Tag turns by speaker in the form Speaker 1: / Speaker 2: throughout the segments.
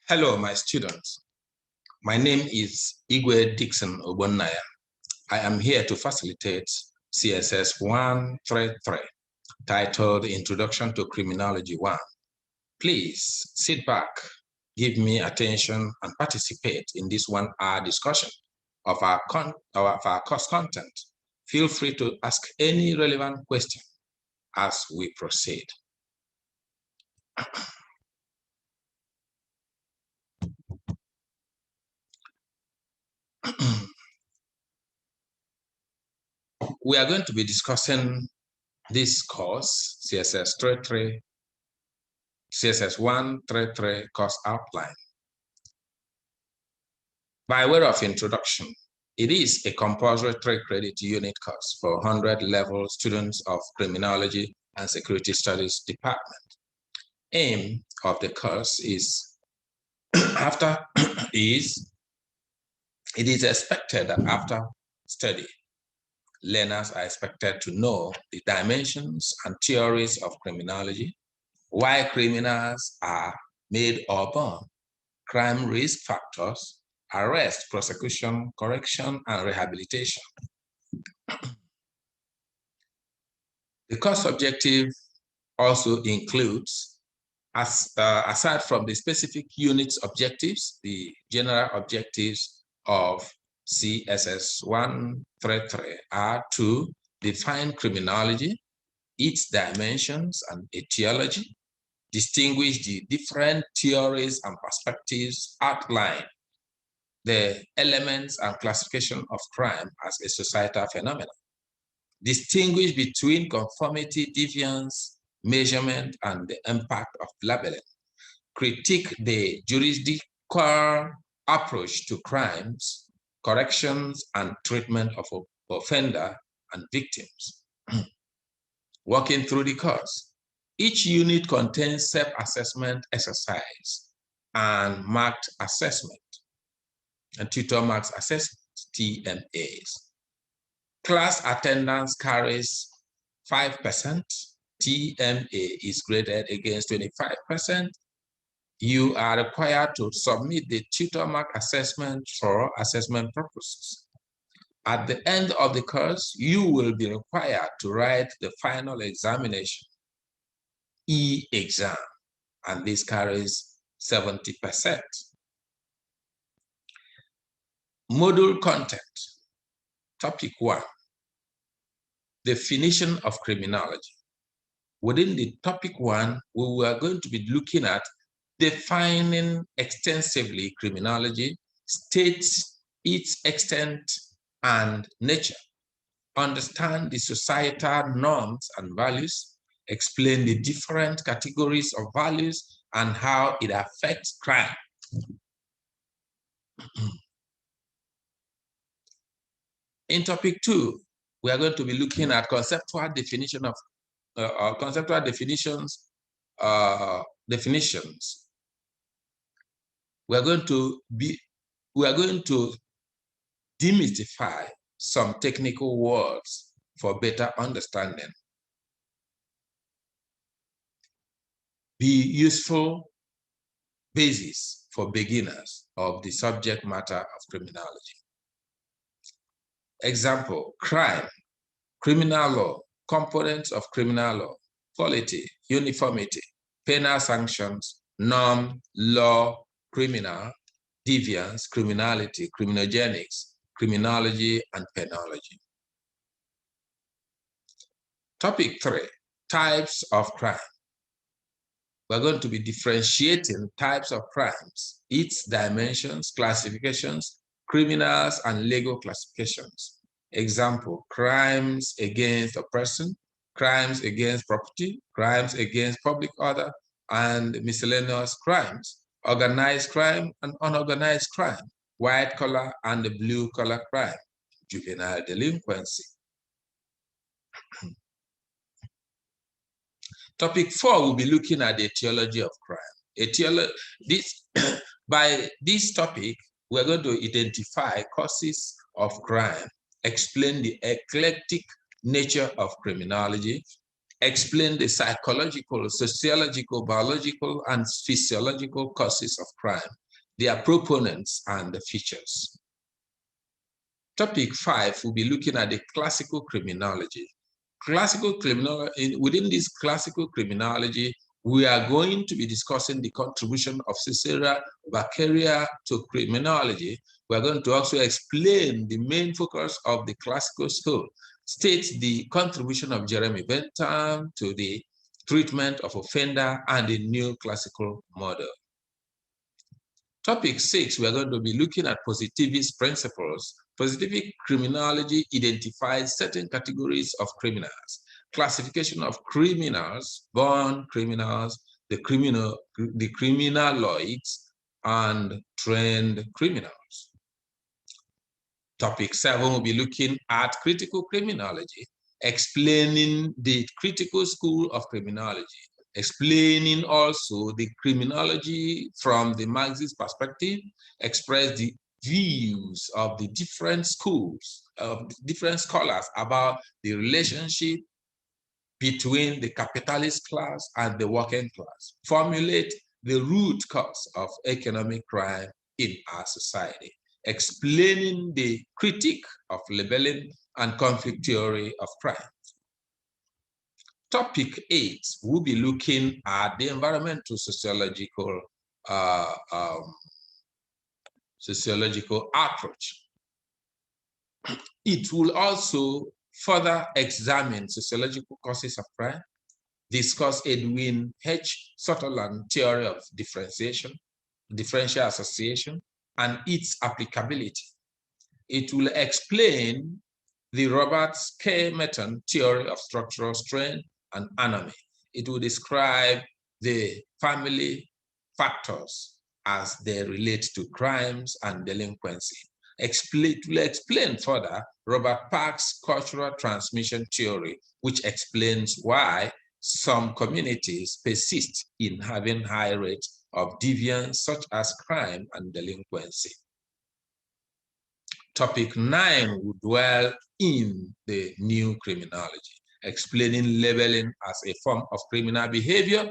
Speaker 1: Hello, my students. My name is Igwe Dixon Obonnaya. I am here to facilitate CSS 133, titled Introduction to Criminology 1. Please sit back, give me attention, and participate in this 1-hour discussion of our course content. Feel free to ask any relevant question as we proceed. We are going to be discussing this course, CSS 133 course outline. By way of introduction, it is a compulsory 3-credit unit course for 100-level students of Criminology and Security Studies Department. Aim of the course is it is expected that after study, learners are expected to know the dimensions and theories of criminology, why criminals are made or born, crime risk factors, arrest, prosecution, correction, and rehabilitation. The course objective also includes, aside from the specific units objectives, the general objectives of CSS 133 are to define criminology, its dimensions and etiology, distinguish the different theories and perspectives, outline the elements and classification of crime as a societal phenomenon, distinguish between conformity, deviance, measurement, and the impact of labeling, critique the juridical approach to crimes, corrections, and treatment of offender and victims. Walking through the course, each unit contains self-assessment exercise and marked assessment and tutor marks assessment, TMAs. Class attendance carries 5%. TMA is graded against 25%. You are required to submit the tutor mark assessment for assessment purposes. At the end of the course, you will be required to write the final examination, E-exam, and this carries 70%. Module content, topic 1, definition of criminology. Within the topic 1, we were going to be looking at defining extensively criminology, states its extent and nature, understand the societal norms and values, explain the different categories of values and how it affects crime. In topic 2, we are going to be looking at conceptual definition of definitions. We are going to demystify some technical words for better understanding. Be useful basis for beginners of the subject matter of criminology. Example, crime, criminal law, components of criminal law, quality, uniformity, penal sanctions, norm, law, criminal, deviance, criminality, criminogenics, criminology, and penology. Topic 3, types of crime. We're going to be differentiating types of crimes, its dimensions, classifications, criminals, and legal classifications. Example, crimes against a person, crimes against property, crimes against public order, and miscellaneous crimes, organized crime and unorganized crime, white collar and the blue collar crime, juvenile delinquency. Topic 4, we'll be looking at the etiology of crime. By this topic, we're going to identify causes of crime, explain the eclectic nature of criminology, explain the psychological, sociological, biological, and physiological causes of crime, their proponents, and the features. Topic 5, we'll be looking at the classical criminology. Within this classical criminology, we are going to be discussing the contribution of Cicero Beccaria to criminology. We're going to also explain the main focus of the classical school, state the contribution of Jeremy Bentham to the treatment of offender and the new classical model. Topic 6, we're going to be looking at positivist principles. Positive criminology identifies certain categories of criminals, classification of criminals, born criminals, the criminaloids, and trained criminals. Topic 7, we'll be looking at critical criminology, explaining the critical school of criminology, explaining also the criminology from the Marxist perspective, express the views of the different schools, of different scholars about the relationship between the capitalist class and the working class, formulate the root cause of economic crime in our society, explaining the critique of labeling and conflict theory of crime. Topic 8, we'll be looking at the environmental sociological approach. It will also further examine sociological causes of crime, discuss Edwin H. Sutherland theory of differential association, and its applicability. It will explain the Robert K. Merton theory of structural strength and anomie. It will describe the family factors as they relate to crimes and delinquency. It will explain further Robert Park's cultural transmission theory, which explains why some communities persist in having high rates of deviance, such as crime and delinquency. Topic 9 will dwell in the new criminology, explaining labeling as a form of criminal behavior,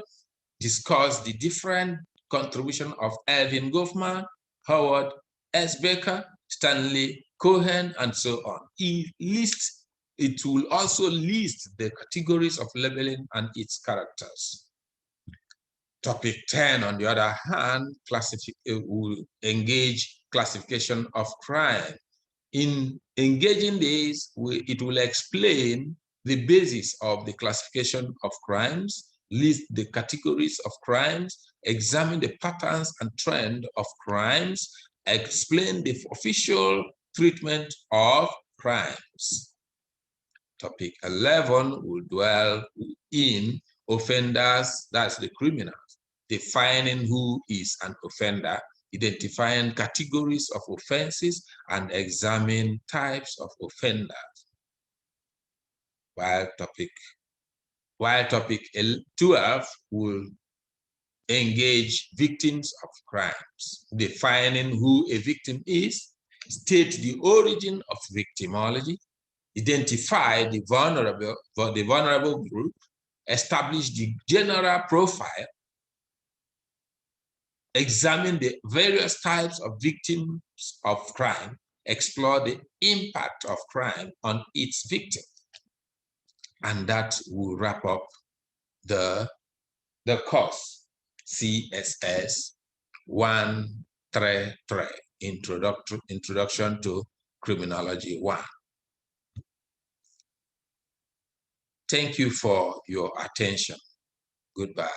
Speaker 1: discuss the different contribution of Erving Goffman, Howard S. Becker, Stanley Cohen, and so on. It will also list the categories of labeling and its characters. Topic 10, on the other hand, will engage classification of crime. In engaging this, it will explain the basis of the classification of crimes, list the categories of crimes, examine the patterns and trend of crimes, explain the official treatment of crimes. Topic 11 will dwell in offenders, that's the criminals, defining who is an offender, identifying categories of offenses, and examine types of offenders. While topic 12 will engage victims of crimes, defining who a victim is, state the origin of victimology, identify the vulnerable group, establish the general profile, examine the various types of victims of crime, explore the impact of crime on its victim. And that will wrap up the course, CSS 133, Introduction to Criminology 1. Thank you for your attention. Goodbye.